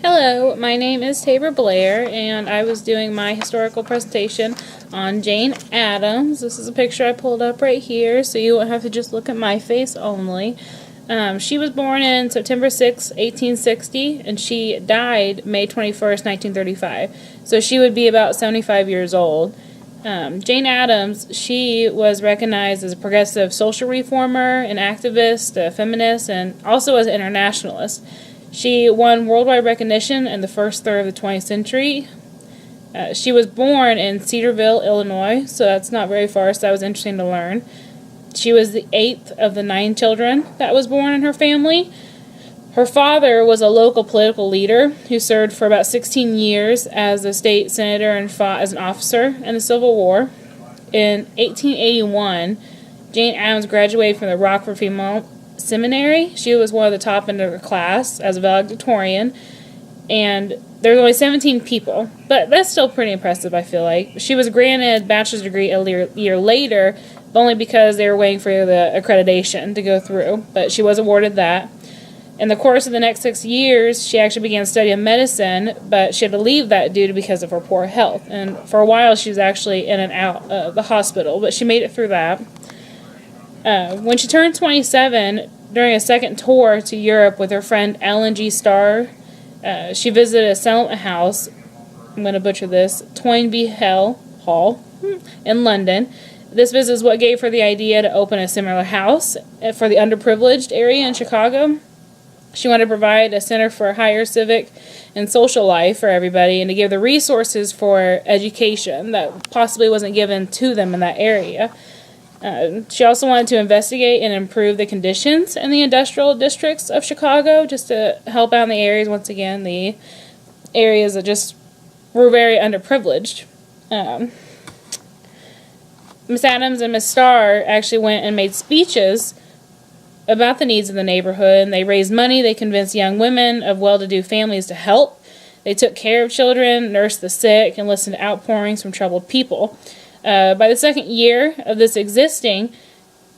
Hello, my name is Tabor Blair, and I was doing my historical presentation on Jane Addams. This is a picture I pulled up right here, so you won't have to just look at my face only. She was born in September 6, 1860, and she died May 21st, 1935. So she would be about 75 years old. Jane Addams, she was recognized as a progressive social reformer, an activist, a feminist, and also as an internationalist. She won worldwide recognition in the first third of the 20th century. She was born in Cedarville, Illinois, so that's not very far, so that was interesting to learn. She was the 8th of the 9 children that was born in her family. Her father was a local political leader who served for about 16 years as a state senator and fought as an officer in the Civil War. In 1881, Jane Addams graduated from the Rockford Female Seminary. She was one of the top in her class as a valedictorian, and there were only 17 people, but that's still pretty impressive, I feel like. She was granted a bachelor's degree a year later, but only because they were waiting for the accreditation to go through, but she was awarded that. In the course of the next 6 years, she actually began studying medicine, but she had to leave that because of her poor health. And for a while, she was actually in and out of the hospital, but she made it through that. When she turned 27, during a second tour to Europe with her friend Ellen G. Starr, she visited a settlement house, I'm going to butcher this, Toynbee Hall in London. This visit is what gave her the idea to open a similar house for the underprivileged area in Chicago. She wanted to provide a center for higher civic and social life for everybody and to give the resources for education that possibly wasn't given to them in that area. She also wanted to investigate and improve the conditions in the industrial districts of Chicago just to help out in the areas, once again, the areas that just were very underprivileged. Miss Addams and Miss Starr actually went and made speeches about the needs of the neighborhood, and they raised money. They convinced young women of well-to-do families to help. They took care of children, nursed the sick, and listened to outpourings from troubled people. By the second year of this existing,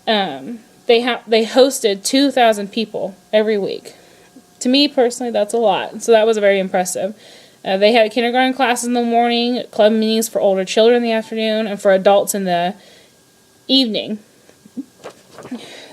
they hosted 2,000 people every week. To me, personally, that's a lot. So that was very impressive. They had kindergarten classes in the morning, club meetings for older children in the afternoon, and for adults in the evening.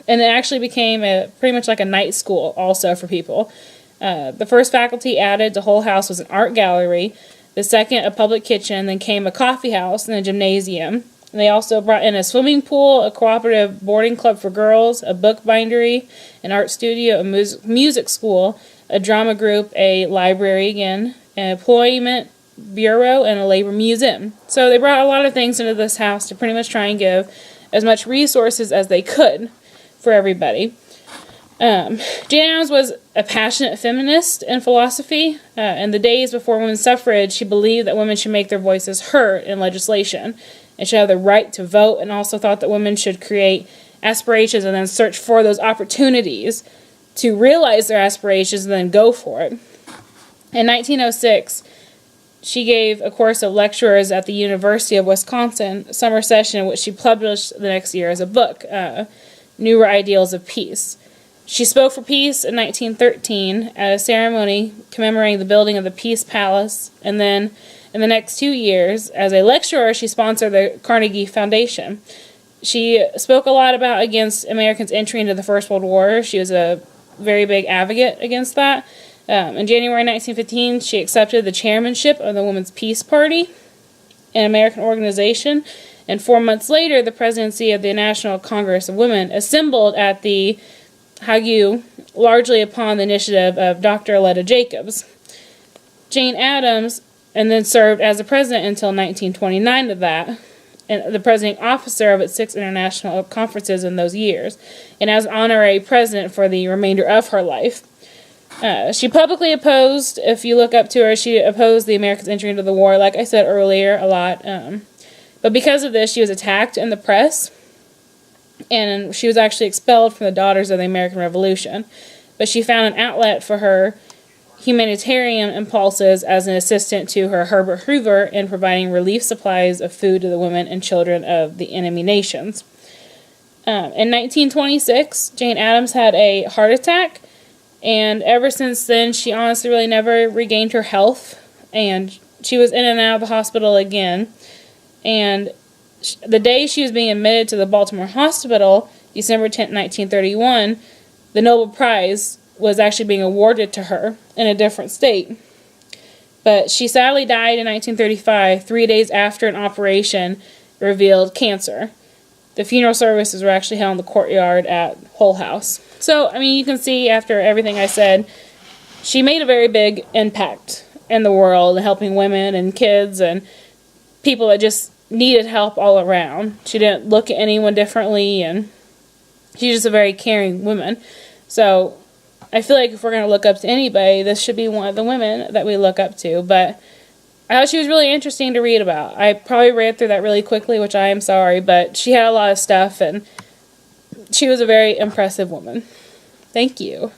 And it actually became pretty much like a night school also for people. The first faculty added to Hull House was an art gallery. The second, a public kitchen. Then came a coffee house and a gymnasium. And they also brought in a swimming pool, a cooperative boarding club for girls, a book bindery, an art studio, a music school, a drama group, a library again, an employment bureau, and a labor museum. So they brought a lot of things into this house to pretty much try and give as much resources as they could for everybody. Jane Addams was a passionate feminist in philosophy. In the days before women's suffrage, she believed that women should make their voices heard in legislation and should have the right to vote, and also thought that women should create aspirations and then search for those opportunities to realize their aspirations and then go for it. In 1906, she gave a course of lecturers at the University of Wisconsin summer session, which she published the next year as a book, Newer Ideals of Peace. She spoke for peace in 1913 at a ceremony commemorating the building of the Peace Palace, and then in the next 2 years, as a lecturer, she sponsored the Carnegie Foundation. She spoke a lot against Americans' entry into the First World War. She was a very big advocate against that. In January 1915, she accepted the chairmanship of the Women's Peace Party, an American organization, and 4 months later, the presidency of the National Congress of Women assembled at the Hague, largely upon the initiative of Dr. Aletta Jacobs. Jane Addams, and then served as the president until 1929 of that, and the presiding officer of its 6 international conferences in those years, and as honorary president for the remainder of her life. She publicly opposed, if you look up to her, she opposed the Americans' entry into the war, like I said earlier, a lot. But because of this, she was attacked in the press, and she was actually expelled from the Daughters of the American Revolution. But she found an outlet for her humanitarian impulses as an assistant to her Herbert Hoover in providing relief supplies of food to the women and children of the enemy nations. In 1926, Jane Addams had a heart attack, And ever since then, she honestly really never regained her health. And she was in and out of the hospital again. And the day she was being admitted to the Baltimore hospital, December 10th, 1931, the Nobel Prize was actually being awarded to her in a different state. But she sadly died in 1935, 3 days after an operation revealed cancer. The funeral services were actually held in the courtyard at Hull House. So, I mean, you can see after everything I said, she made a very big impact in the world, helping women and kids and people that just needed help all around. She didn't look at anyone differently, and she's just a very caring woman. So, I feel like if we're going to look up to anybody, this should be one of the women that we look up to. But I thought she was really interesting to read about. I probably read through that really quickly, which I am sorry, but she had a lot of stuff, and she was a very impressive woman. Thank you.